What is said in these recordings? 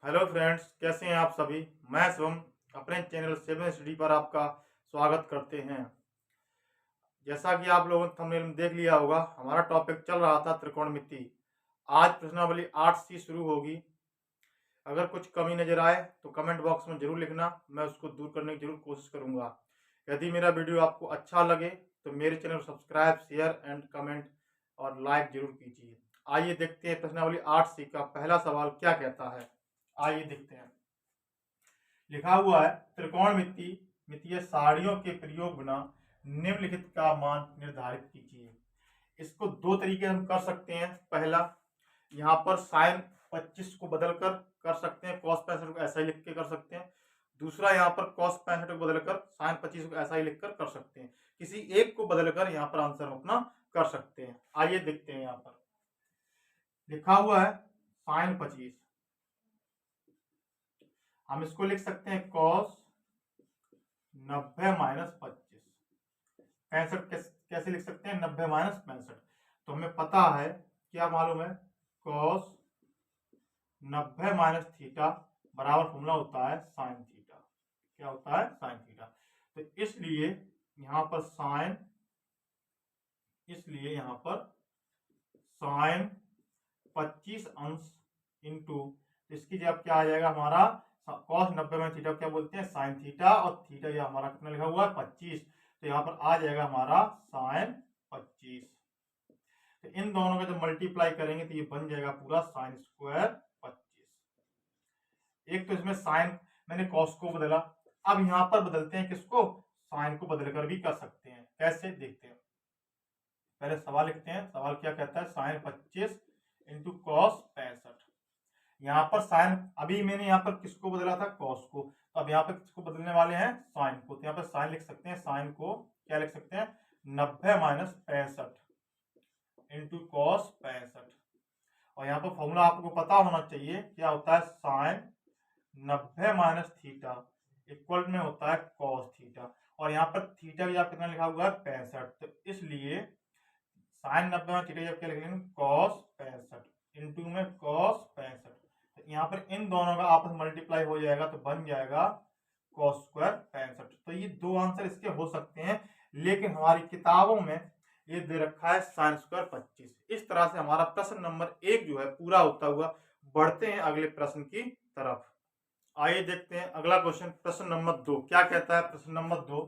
Hello friends, कैसे हैं आप सभी। मैं शिवम अपने चैनल 7 स्टडी पर आपका स्वागत करते हैं। जैसा कि आप लोगों ने थंबनेल में देख लिया होगा, हमारा टॉपिक चल रहा था त्रिकोणमिति। आज प्रश्नावली 8 सी शुरू होगी। अगर कुछ कमी नजर आए तो कमेंट बॉक्स में जरूर लिखना, मैं उसको दूर करने की जरूर कोशिश करूंगा। यदि मेरा वीडियो आपको अच्छा लगे तो मेरे चैनल को सब्सक्राइब, शेयर एंड कमेंट और लाइक जरूर कीजिए। आइए देखते हैं प्रश्नावली 8 सी का पहला सवाल क्या कहता है। आइए देखते हैं। लिखा हुआ है, त्रिकोणमिति मितीय सारणियों के प्रयोग बिना निम्नलिखित का मान निर्धारित कीजिए। इसको दो तरीके हम कर सकते हैं। पहला, यहाँ पर साइन 25 को बदलकर कर सकते हैं, कॉस 65 को ऐसा ही लिख के कर सकते हैं। दूसरा, यहाँ पर कॉस 65 को बदलकर साइन 25 को ऐसा ही लिखकर कर सकते हैं। किसी एक को बदलकर यहाँ पर आंसर अपना कर सकते हैं। आइए देखते हैं। यहाँ पर लिखा हुआ है साइन 25, हम इसको लिख सकते हैं कॉस 90 माइनस 25। 65 कैसे लिख सकते हैं? 90 माइनस 65। तो हमें पता है, क्या मालूम है, कॉस 90 माइनस थीटा बराबर फॉर्मूला होता है साइन थीटा। क्या होता है? Sine theta. तो इसलिए यहां पर साइन 25 अंश इंटू, इसकी जब क्या आ जाएगा हमारा कॉस 90 में थीटा क्या बोलते हैं? Sine theta. और थीटा ये हमारा कितना लिखा हुआ है? 25। तो यहाँ पर आ जाएगा हमारा साइन 25। तो इन दोनों का जब मल्टीप्लाई करेंगे तो ये बन जाएगा पूरा साइन स्क्वायर 25। एक तो इसमें साइन मैंने कॉस को बदला, अब यहां पर बदलते हैं किसको? साइन को बदलकर भी कर सकते हैं। कैसे देखते हैं। पहले सवाल लिखते हैं। सवाल क्या कहता है? Sine 25 into cos 65। यहाँ पर साइन, अभी मैंने यहाँ पर किसको बदला था? कॉस को। तो अब यहाँ पर किसको बदलने वाले हैं? साइन को। तो यहाँ पर साइन लिख सकते हैं, साइन को क्या लिख सकते हैं? 90 माइनस 65 इंटू कॉस 65। और यहाँ पर फॉर्मूला आपको पता होना चाहिए, क्या होता है? साइन 90 माइनस थीटा इक्वल में होता है कॉस थीटा। और यहाँ पर थीटा भी आप कितना लिखा हुआ है? 65। तो इसलिए साइन 90 में थीटा जब क्या लिख लेंगे? कॉस 65 इंटू में कॉस 65। तो यहाँ पर इन दोनों का आपस मल्टीप्लाई हो जाएगा तो बन जाएगा कॉस स्क्वायर 65। तो ये दो आंसर इसके हो सकते हैं, लेकिन हमारी किताबों में ये दे रखा है साइन स्क्वायर 25। इस तरह से हमारा प्रश्न नंबर 1 जो है पूरा होता हुआ। बढ़ते हैं अगले प्रश्न की तरफ। आइए देखते हैं अगला क्वेश्चन। प्रश्न नंबर 2 क्या कहता है? प्रश्न नंबर 2,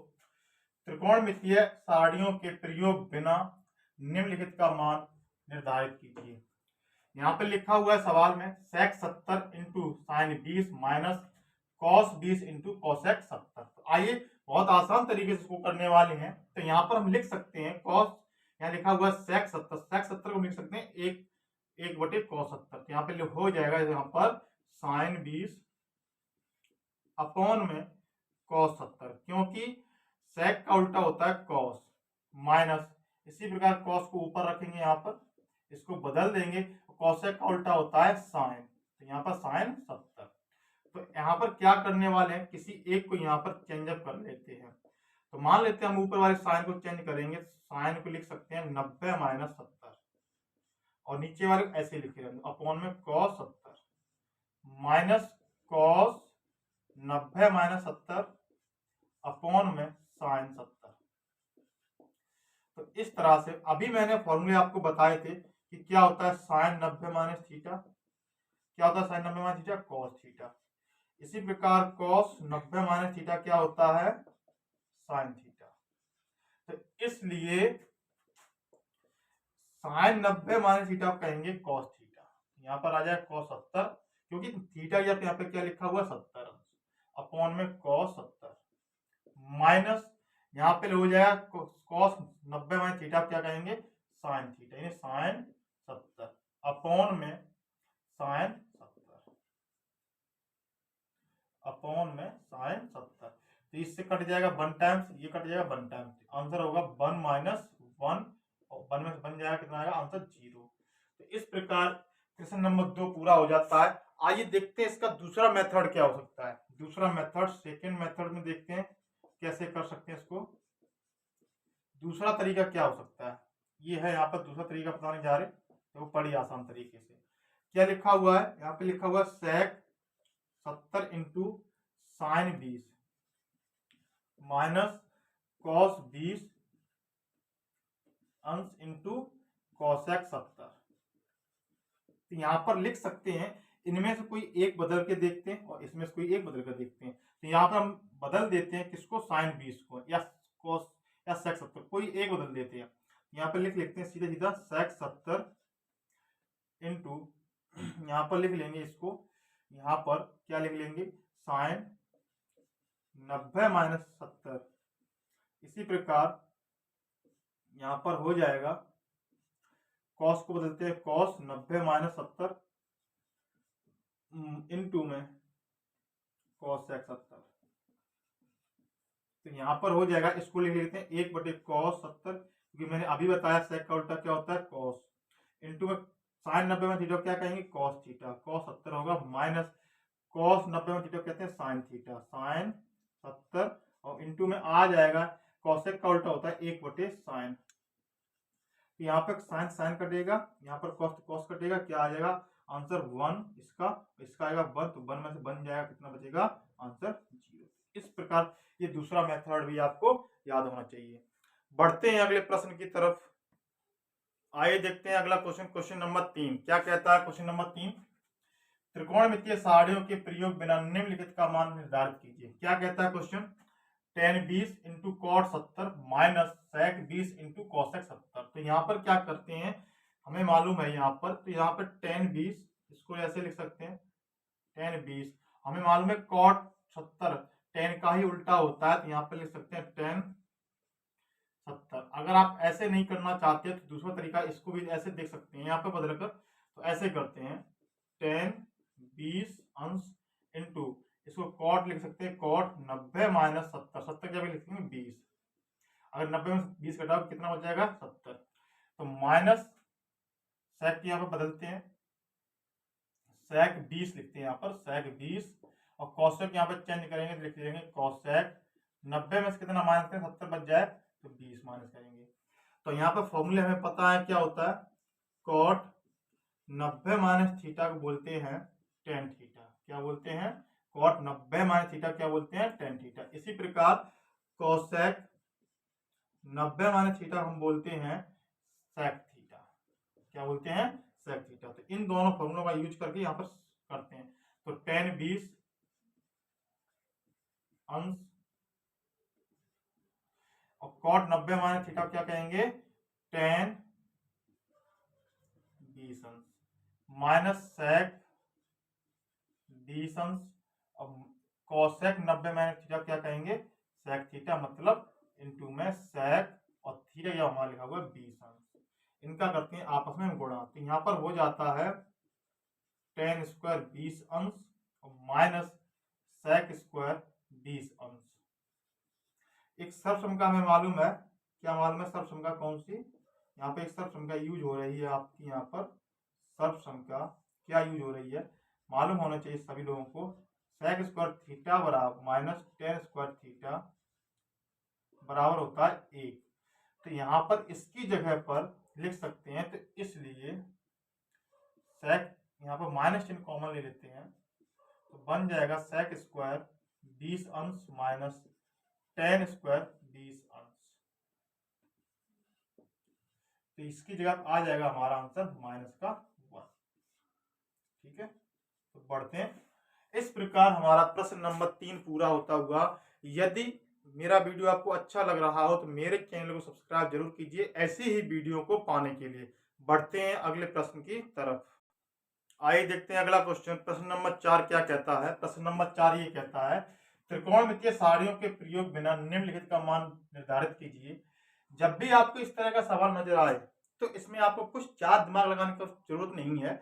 त्रिकोणमितीय सारणियों के प्रयोग बिना निम्नलिखित का मान निर्धारित कीजिए। यहाँ पे लिखा हुआ है सवाल में सेक 70 into sine 20 minus cos 20 into cosec 70। तो आइए बहुत आसान तरीके से इसको करने वाले हैं। तो यहाँ पर हम लिख सकते हैं कॉस, यहाँ लिखा हुआ है सेक 70, सेक 70 को लिख सकते हैं एक बटे कॉस 70। तो यहाँ पे हो जाएगा यहाँ पर साइन 20 अपॉन में कॉस 70, क्योंकि सेक का उल्टा होता है कॉस, माइनस इसी प्रकार कॉस को ऊपर रखेंगे, यहाँ पर इसको बदल देंगे, कॉसेक का उल्टा होता है साइन। तो यहाँ पर साइन 70। तो यहाँ पर क्या करने वाले हैं? किसी एक को यहाँ पर चेंज अप कर लेते हैं। तो मान लेते हैं हम ऊपर वाले साइन को चेंज करेंगे। साइन को लिख सकते हैं 90 माइनस 70 और नीचे वाले ऐसे लिखे रहेंगे अपॉन में cos 70 minus cos 90 minus 70 upon में साइन 70। तो इस तरह से अभी मैंने फॉर्मूले आपको बताए थे कि क्या होता है साइन 90 माइनस थीटा, क्या होता है sine 90 minus theta? Cos theta. इसी प्रकार कॉस 90 माइनस थीटा क्या होता है? Sine theta. तो इसलिए साइन 90 माइनस थीटा कहेंगे कॉस थीटा। यहाँ पर आ जाए कॉस 70, क्योंकि थीटा यहाँ पे क्या लिखा हुआ? 70 अपॉन में कॉस 70 माइनस यहाँ पे हो जाएगा कॉस 90 माइनस थीटा क्या कहेंगे? साइन थीटा, यानी साइन 70 अपॉन में साइन 70 अपॉन में साइन 70। तो इससे कट जाएगा 1 टाइम्स, ये कट जाएगा 1 टाइम्स, आंसर होगा 1 माइनस 1 और 1 में से बन जाएगा कितना आएगा? आंसर 0। तो इस प्रकार क्वेश्चन नंबर 2 पूरा हो जाता है। आइए देखते हैं इसका दूसरा मेथड क्या हो सकता है। दूसरा मेथड, सेकेंड मेथड में देखते हैं कैसे कर सकते हैं इसको। दूसरा तरीका क्या हो सकता है? ये है, यहाँ पर दूसरा तरीका बताने जा रहे, तो बड़ी आसान तरीके से। क्या लिखा हुआ है? यहाँ पे लिखा हुआ है सेक 70 इंटू साइन 20 माइनस कॉस 20 अंश इंटू कॉसेक 70। तो यहाँ पर लिख सकते हैं, इनमें से कोई एक बदल के देखते हैं और इसमें से कोई एक बदल कर देखते हैं। तो यहाँ पर हम बदल देते हैं किसको, साइन 20 को, या कॉस या सेक 70, कोई एक बदल देते हैं। यहाँ पर लिख लेते हैं सीधा सीधा सेक 70 इंटू, यहाँ पर लिख लेंगे इसको, यहाँ पर क्या लिख लेंगे, साइन 90 माइनस 70। इसी प्रकार यहाँ पर हो जाएगा, कॉस को बदलते हैं, कॉस 90 माइनस 70 इंटू में कॉस सेक 70। तो यहाँ पर हो जाएगा, इसको लिख लेते हैं 1/cos 70, क्योंकि मैंने अभी बताया सेक का उल्टा क्या होता है, कॉस, इंटू में साइन 90 में थीटा क्या कहेंगे, कॉस थीटा, कॉस 70 होगा, माइनस कॉस 90 में थीटा कहते हैं साइन थीटा, साइन 70, और इंटू में आ जाएगा, कॉसेक का उल्टा होता है 1/साइन। यहाँ पर साइन साइन कटेगा, यहाँ पर कॉस कॉस कटेगा, क्या आ जाएगा आंसर 1, इसका आएगा 1, तो 1 में से बन जाएगा, कितना बचेगा आंसर 0। इस प्रकार ये दूसरा मेथड भी आपको याद होना चाहिए। बढ़ते हैं अगले प्रश्न की तरफ। आइए देखते हैं अगला क्वेश्चन, क्वेश्चन नंबर 3 क्या कहता है। क्वेश्चन नंबर 3, त्रिकोणमितीय सारणियों के प्रयोग बिना निम्नलिखित का मान निर्धारित कीजिए। क्या कहता है question, tan 20 into cot 70 minus sec 20 into cosec 70। तो यहाँ पर क्या करते हैं, हमें मालूम है यहाँ पर, तो यहाँ पर tan 20, इसको ऐसे लिख सकते हैं tan 20, हमें मालूम है cot 70 tan का ही उल्टा होता है, तो यहाँ पर लिख सकते हैं tan 70। अगर आप ऐसे नहीं करना चाहते तो दूसरा तरीका, इसको भी ऐसे देख सकते हैं यहाँ पे बदलकर, तो ऐसे करते हैं tan 20 अंश इंटू, इसको कॉट लिख सकते हैं कॉट 90 माइनस 70, 70 क्या लिखेंगे 20, अगर 90 में 20 घटाओ कितना हो जाएगा 70, तो माइनस सेक यहाँ पर बदलते हैं, सेक 20 लिखते हैं यहाँ पर, सेक 20, और कॉसेक यहाँ पर चेंज करेंगे तो लिख लेंगे कॉसेक 90 में से कितना माइनस करें 70 बच जाए तो 20 माइनस करेंगे। तो यहाँ पर फॉर्मूले हमें पता है क्या होता है, कॉट 90 माइनस थीटा को बोलते हैं टेन थीटा, क्या बोलते हैं कॉट 90 माइनस थीटा क्या बोलते हैं टेन थीटा। इसी प्रकार कोसेक 90 माइनस थीटा हम बोलते हैं सेक थीटा, क्या बोलते हैं सेक थीटा। तो इन दोनों फॉर्मूलों का यूज करके यहाँ पर करते हैं, तो टेन 20 अंश और कॉट 90 माइनस थीटा क्या कहेंगे टेन 20 अंश माइनस सेक 20 अंश और कोसेक 90 माइनस थीटा क्या कहेंगे सेक थीटा, मतलब इनटू में सेक और थीटा या हमारा लिखा हुआ 20 अंश, इनका करते हैं आपस में गुणा। तो यहाँ पर हो जाता है टेन स्क्वायर 20 अंश और माइनस सेक स्क्वायर 20 अंश। एक सर्वसंख्या हमें मालूम है, क्या मालूम है सर्वसंख्या कौन सी, यहाँ पे एक सर्वसंख्या यूज हो रही है आपकी, यहाँ पर सर्वसंख्या क्या यूज हो रही है मालूम होना चाहिए सभी लोगों को, सेक स्क्वायर थीटा बराबर माइनस टेन स्क्वायर थीटा बराबर होता है 1। तो यहाँ पर इसकी जगह पर लिख सकते हैं, तो इसलिए सेक यहाँ पर माइनस चिन्ह कॉमन ले लेते हैं, तो बन जाएगा सेक स्क्वायर 20 अंश माइनस टेन स्क्वायर 20 अंश। तो इसकी जगह आ जाएगा हमारा आंसर माइनस का 1। ठीक है, तो बढ़ते हैं। इस प्रकार हमारा प्रश्न नंबर 3 पूरा होता हुआ। यदि मेरा वीडियो आपको अच्छा लग रहा हो तो मेरे चैनल को सब्सक्राइब जरूर कीजिए ऐसी ही वीडियो को पाने के लिए। बढ़ते हैं अगले प्रश्न की तरफ। आइए देखते हैं अगला क्वेश्चन, प्रश्न नंबर 4 क्या कहता है। प्रश्न नंबर 4 ये कहता है, त्रिकोणमितीय सारणियों के प्रयोग बिना निम्नलिखित का मान निर्धारित कीजिए। जब भी आपको इस तरह का सवाल नजर आए तो इसमें आपको कुछ ज्यादा दिमाग लगाने की जरूरत नहीं है।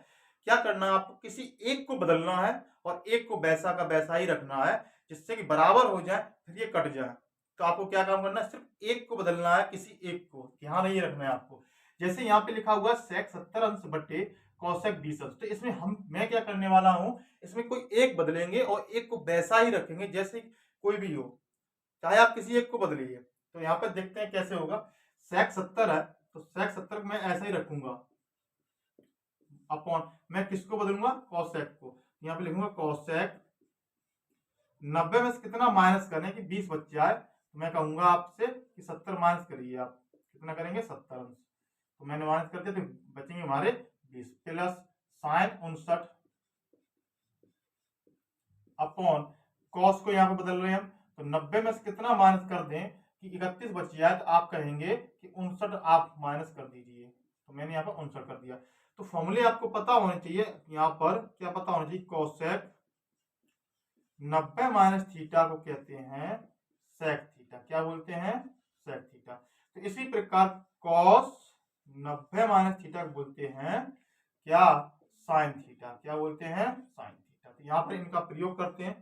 क्या करना है, आपको किसी एक को बदलना है और एक को वैसा का वैसा ही रखना है, जिससे कि बराबर हो जाए फिर ये कट जाए। तो आपको क्या काम करना है, सिर्फ एक को बदलना है, किसी एक को ध्यान नहीं रखना है आपको। जैसे यहाँ पे लिखा हुआ सेक 70 अंश बटे कौशक 20 अंश, तो इसमें मैं क्या करने वाला हूँ, इसमें कोई एक बदलेंगे और एक को वैसा ही रखेंगे जैसे कोई भी हो, चाहे आप किसी एक को बदलिए। तो यहाँ पे देखते हैं कैसे होगा। सेक 70 है तो सेक 70 मैं ऐसे ही रखूंगा अपॉन, मैं किसको बदलूंगा कौशेक को, यहाँ पे लिखूंगा कौशेक 90 में से कितना माइनस करें कि 20 बच जाए, तो मैं कहूंगा आपसे कि 70 माइनस करिए आप, कितना करेंगे 70 अंश, तो मैंने माइनस कर दिया तो बचेंगे हमारे 20 प्लस साइन 59 अपॉन कॉस को यहाँ पे बदल रहे हैं हम, तो 90 में से कितना माइनस कर दें कि 31 बच जाए, तो आप कहेंगे कि 59 आप माइनस कर दीजिए, तो मैंने यहाँ पर 59 कर दिया। तो फॉर्मूले आपको पता होने चाहिए, यहाँ पर क्या पता होना चाहिए, कोसेक 90 माइनस थीटा को कहते हैं सेक थीटा, क्या बोलते हैं सेक थीटा। तो इसी प्रकार कॉस 90 माइनस थीटा को बोलते हैं क्या साइन थीटा, क्या बोलते हैं साइन थीटा। तो यहाँ पर इनका प्रयोग करते हैं,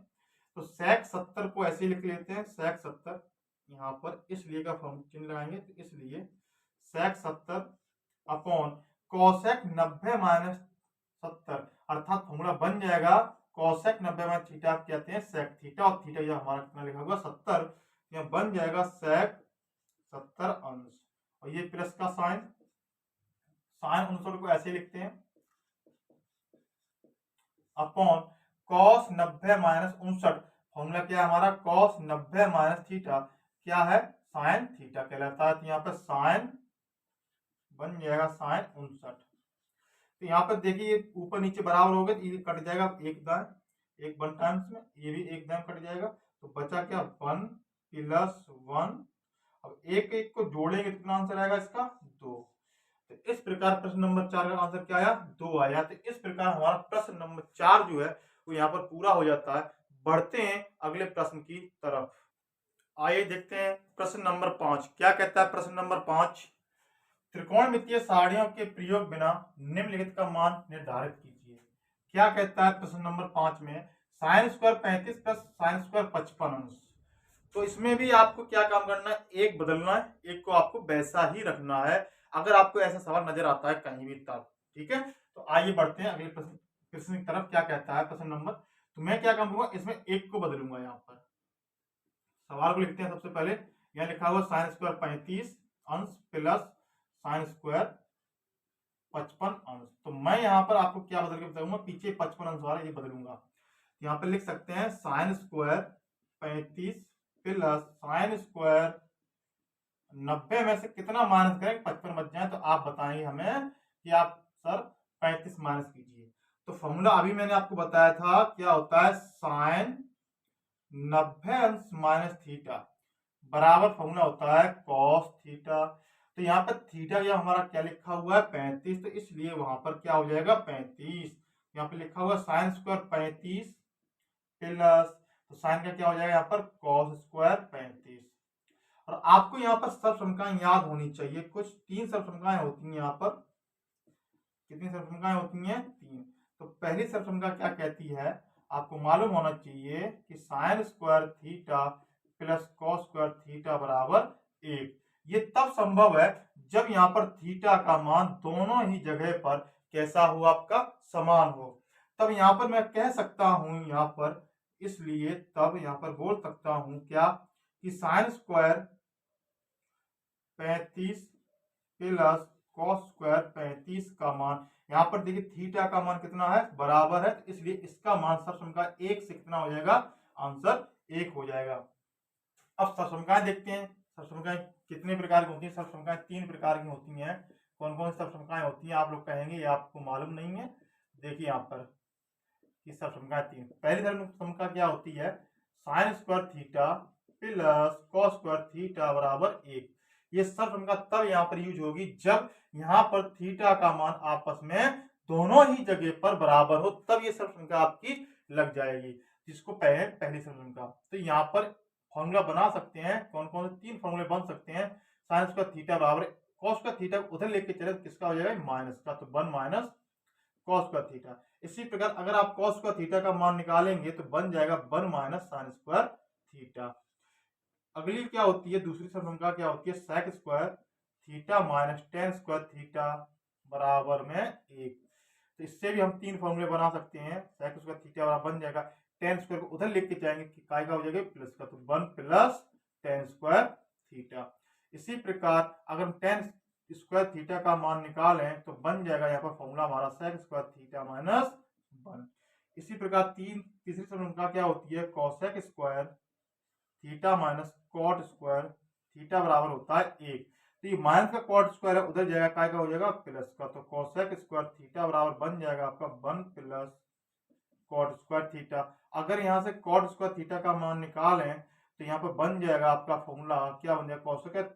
तो सेक 70 को ऐसे लिख लेते हैं, सेक 70 यहाँ पर इसलिए का फॉर्म चिन्ह लगाएंगे, तो इसलिए सेक 70 अपॉन कॉसेक 90 माइनस 70, अर्थात फॉर्मूला बन जाएगा कॉसेक 90 माइनस थीटा कहते हैं सेक थीटा, और थीटा यह हमारा कितना लिखा हुआ 70, यह बन जाएगा सेक 70 अंश, और ये प्लस का साइन, साइन 69 को ऐसे लिखते हैं अपॉन कॉस 90 माइनस 59, फॉर्मूला क्या है हमारा कॉस 90 माइनस थीटा क्या है साइन थीटा कहलाता है, तो यहाँ पे साइन बन जाएगा साइन 59। तो यहाँ पर देखिए ऊपर नीचे बराबर हो गए, तो ये कट जाएगा एक दाएं, एक 1 टाइम्स में, ये भी एक दाएं कट जाएगा, तो बचा क्या 1 प्लस 1, अब एक एक को जोड़ेंगे कितना आंसर आएगा इसका 2। तो इस प्रकार प्रश्न नंबर 4 का आंसर क्या आया 2 आया। तो इस प्रकार हमारा प्रश्न नंबर 4 जो है वो यहाँ पर पूरा हो जाता है। बढ़ते हैं अगले प्रश्न की तरफ, आइए देखते हैं प्रश्न नंबर 5 क्या कहता है। प्रश्न नंबर 5, त्रिकोणमितीय सारणियों के प्रयोग बिना निम्नलिखित का मान निर्धारित कीजिए। क्या कहता है प्रश्न नंबर 5 में, sine square 35 plus sine square 55 अंश। तो इसमें भी आपको क्या काम करना है, एक बदलना है, एक को आपको वैसा ही रखना है, अगर आपको ऐसा सवाल नजर आता है कहीं भी तब, ठीक है। तो आइए बढ़ते हैं अगले प्रश्न की तरफ। क्या कहता है प्रश्न नंबर, तो मैं क्या काम करूंगा, इसमें एक को बदलूंगा। यहाँ पर सवाल को लिखते हैं, सबसे पहले यहाँ लिखा हुआ साइन स्क्वायर 35 अंश प्लस साइन स्क्वायर 55 अंश। तो मैं यहाँ पर आपको क्या बदल के बताऊंगा, पीछे 55 अंश वाला ये बदलूंगा। यहाँ पर लिख सकते हैं sine square 35 plus sine square 90 में से कितना माइनस करें 55 बच जाए, तो आप बताएंगे हमें कि आप सर 35 माइनस कीजिए। तो फॉर्मूला अभी मैंने आपको बताया था, क्या होता है साइन 90 अंश माइनस थीटा बराबर फॉर्मूला होता है कॉस थीटा। तो यहाँ पर थीटा या हमारा क्या लिखा हुआ है 35, तो इसलिए वहां पर क्या हो जाएगा 35। यहाँ पे लिखा हुआ साइन स्क्वायर 35 प्लस, तो साइन का क्या हो जाएगा यहाँ पर कॉस स्क्वायर 35। और आपको यहाँ पर सर्वसमकाएं याद होनी चाहिए, कुछ 3 सर्वसमकाएं होती हैं यहाँ पर। कितनी सर्वसमकाएं होती हैं 3। तो पहली सर्वसमका क्या कहती है, आपको मालूम होना चाहिए कि sine square theta plus cos square theta बराबर 1। ये तब संभव है जब यहाँ पर थीटा का मान दोनों ही जगह पर कैसा हो, आपका समान हो। तब यहाँ पर मैं कह सकता हूं यहाँ पर, इसलिए तब यहाँ पर बोल सकता हूं क्या कि sine square 35 plus cos square 35 का मान, यहाँ पर देखिए थीटा का मान कितना है बराबर है, तो इसलिए इसका मान सर्वसमका 1 से कितना हो जाएगा, आंसर 1 हो जाएगा। अब सर्वसमकाएं देखते हैं, सर्वसमकाएं कितने प्रकार की होती हैं। सर्वसमकाएं 3 प्रकार की होती हैं। कौन कौन सी सर्वसमकाएं होती हैं, आप लोग कहेंगे ये आपको मालूम नहीं है। देखिए यहाँ पर कि सर्वसमकाएं 3, पहली सर्वसमका क्या होती है, sine square theta plus cos square theta बराबर 1। ये सर्वसमका तब यहाँ पर यूज होगी जब यहाँ पर थीटा का मान आपस में दोनों ही जगह पर बराबर हो, तब ये सर्वसमका आपकी लग जाएगी, जिसको पहली सर्वसमका। तो यहाँ पर फॉर्मूला बना सकते हैं, कौन कौन से 3 फॉर्मूले बन सकते हैं। साइन स्क्वायर थीटा बराबर कॉस स्क्वायर थीटा उधर लेके चले तो किसका हो जाएगा माइनस का, तो 1 माइनस कॉस स्क्वायर थीटा। इसी प्रकार अगर आप कॉस स्क्वायर थीटा का मान निकालेंगे तो बन जाएगा 1 माइनस साइन स्क्वायर थीटा। अगली क्या होती है, दूसरी सर्वसमका क्या होती है, sec square theta minus tan square theta बराबर में 1। तो इससे भी हम 3 फॉर्मूले बना सकते हैं। सेक स्क्वायर थीटा बराबर बन जाएगा, टेन स्क्वायर को उधर लेके जाएंगे कि काय का हो जाएगा प्लस का, तो 1 प्लस टेन स्क्वायर थीटा। इसी प्रकार अगर हम टेन स्क्वायर थीटा का मान निकालें तो बन जाएगा यहाँ पर फॉर्मूला हमारा सेक स्क्वायर थीटा माइनस 1। इसी प्रकार 3 तीसरी सरलता क्या होती है, cosec square theta minus cot square theta बराबर होता है 1। तो ये माइनस का कॉट स्क्वायर है, उधर जाएगा काय का हो जाएगा प्लस का, तो कॉसेक स्क्वायर थीटा बराबर बन जाएगा आपका 1 प्लस कॉट स्क्वायर थीटा। अगर यहाँ से कॉट स्क्वायर थीटा का मान निकालें तो यहाँ पर बन जाएगा आपका फॉर्मूला क्या बन जाएगा,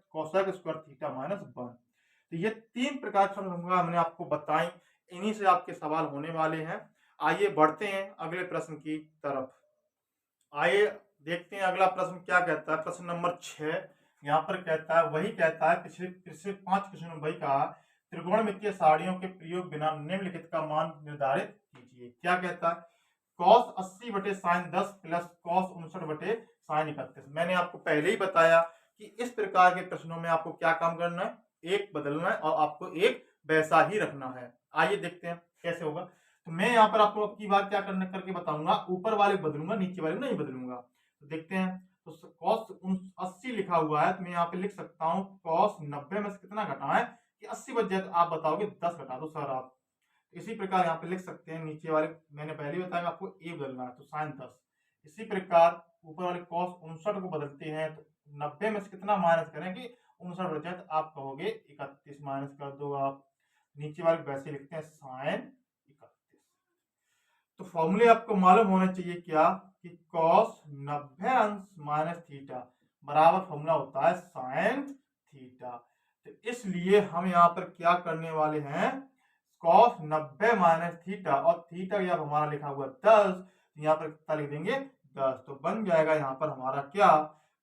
कॉसेक स्क्वायर थीटा माइनस 1। तो ये 3 प्रकार की फॉर्मूला हमने आपको बताई, इन्हीं से आपके सवाल होने वाले हैं। आइए बढ़ते हैं अगले प्रश्न की तरफ। आइए देखते हैं अगला प्रश्न क्या कहता है। प्रश्न नंबर 6 यहाँ पर कहता है, वही कहता है पिछले 5 क्वेश्चन में वही कहा, त्रिकोणमितीय सारणियों के प्रयोग बिना निम्नलिखित का मान निर्धारित कीजिए। क्या कहता है, cos 80 बटे साइन 10 प्लस cos 59 बटे साइन 31। मैंने आपको पहले ही बताया कि इस प्रकार के प्रश्नों में आपको क्या काम करना है, एक बदलना है और आपको एक वैसा ही रखना है। आइए देखते हैं कैसे होगा। तो मैं यहाँ पर आपको अब की बार क्या करने करके बताऊंगा, ऊपर वाले बदलूंगा, नीचे वाले नहीं बदलूंगा। तो देखते हैं, तो cos 80 लिखा हुआ है, तो मैं यहाँ पे लिख सकता हूँ cos 90 में से कितना घटाएं कि 80 बच जाए, तो आप बताओगे 10 घटा दो सर आप। इसी प्रकार यहाँ पे लिख सकते हैं, नीचे वाले मैंने पहले बताया आपको ए बदलना है, तो साइन 10। इसी प्रकार ऊपर वाले cos 59 को बदलते हैं, तो 90 में से कितना माइनस करें कि 59 बच जाए, तो आप कहोगे 31 माइनस कर दो आप। नीचे वाले वैसे लिखते हैं साइन 31। तो फॉर्मूले आपको मालूम होना चाहिए क्या, कि cos 90 अंश माइनस थीटा बराबर फॉर्मूला होता है साइन थीटा। तो इसलिए हम यहाँ पर क्या करने वाले हैं, cos 90 माइनस थीटा, और थीटा यहाँ हमारा लिखा हुआ 10, तो यहाँ पर कितना लिख देंगे 10, तो बन जाएगा यहाँ पर हमारा क्या,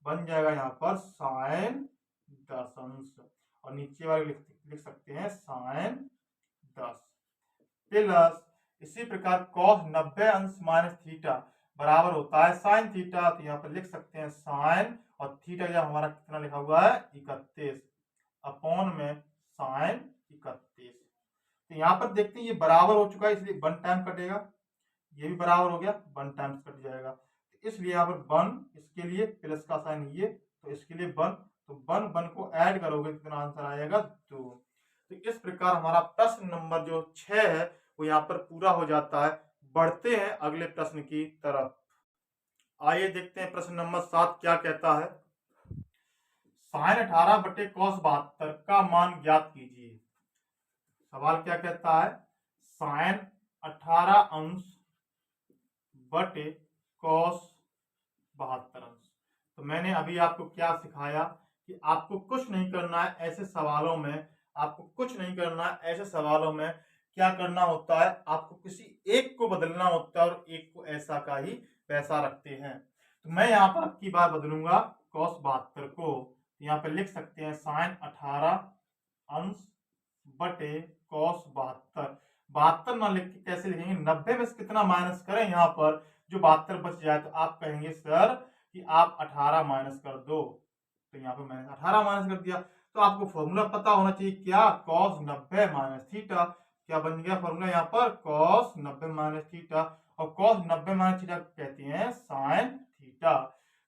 बन जाएगा यहाँ पर साइन 10 अंश, और नीचे वाले लिख सकते हैं साइन 10 प्लस, इसी प्रकार cos 90 अंश माइनस थीटा बराबर होता है साइन थीटा, तो यहाँ पर लिख सकते हैं साइन, और थीटा यह हमारा कितना लिखा हुआ है 31 अपॉन में साइन 31। तो यहाँ पर देखते हैं ये बराबर हो चुका है, इसलिए 1 टाइम कटेगा, ये भी बराबर हो गया 1 टाइम्स कट जाएगा, तो इसलिए यहाँ पर 1, इसके लिए प्लस का साइन ये, तो इसके लिए 1, तो 1 को ऐड करोगे कितना आंसर आएगा 2। तो इस प्रकार हमारा प्रश्न नंबर जो 6 है वो यहाँ पर पूरा हो जाता है। बढ़ते हैं अगले प्रश्न की तरफ। आइए देखते हैं प्रश्न नंबर 7 क्या कहता है, साइन 18 बटे cos 72 का मान ज्ञात कीजिए। सवाल क्या कहता है, साइन 18 अंश बटे cos 72 अंश। तो मैंने अभी आपको क्या सिखाया कि आपको कुछ नहीं करना है ऐसे सवालों में, आपको कुछ नहीं करना है ऐसे सवालों में, क्या करना होता है, आपको किसी एक को बदलना होता है और एक को ऐसा का ही वैसा रखते हैं। तो मैं यहाँ पर अब की बार बदलूंगा cos 72 को, यहाँ पर लिख सकते हैं साइन 18 अंश बटे cos 72। 72 ना लिख के कैसे लिखेंगे, 90 में से कितना माइनस करें यहाँ पर, जो 72 बच जाए, तो आप कहेंगे सर कि आप 18 माइनस कर दो, तो यहाँ पे मैंने 18 माइनस कर दिया। तो आपको फॉर्मूला पता होना चाहिए क्या, cos 90 माइनस थीटा, क्या बन गया फॉर्मूला यहाँ पर cos 90 माइनस थीटा, और cos 90 माइनस थीटा कहते हैं साइन थीटा।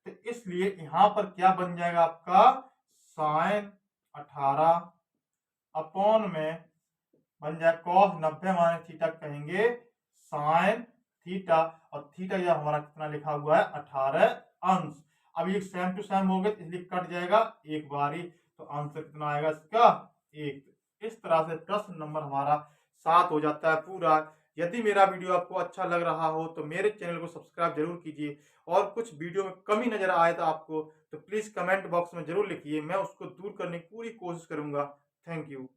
तो इसलिए यहाँ पर क्या बन जाएगा आपका साइन 18 अपॉन में बन जाए cos 90 माइनस थीटा कहेंगे साइन थीटा, और थीटा यह हमारा कितना लिखा हुआ है 18 अंश। अब ये सेम टू सेम हो गए, इसलिए कट जाएगा एक बार ही, तो आंसर कितना आएगा इसका 1। इस तरह से प्रश्न नंबर हमारा 7 हो जाता है पूरा। यदि मेरा वीडियो आपको अच्छा लग रहा हो तो मेरे चैनल को सब्सक्राइब जरूर कीजिए, और कुछ वीडियो में कमी नजर आए तो आपको, तो प्लीज कमेंट बॉक्स में जरूर लिखिए, मैं उसको दूर करने की पूरी कोशिश करूंगा। Thank you.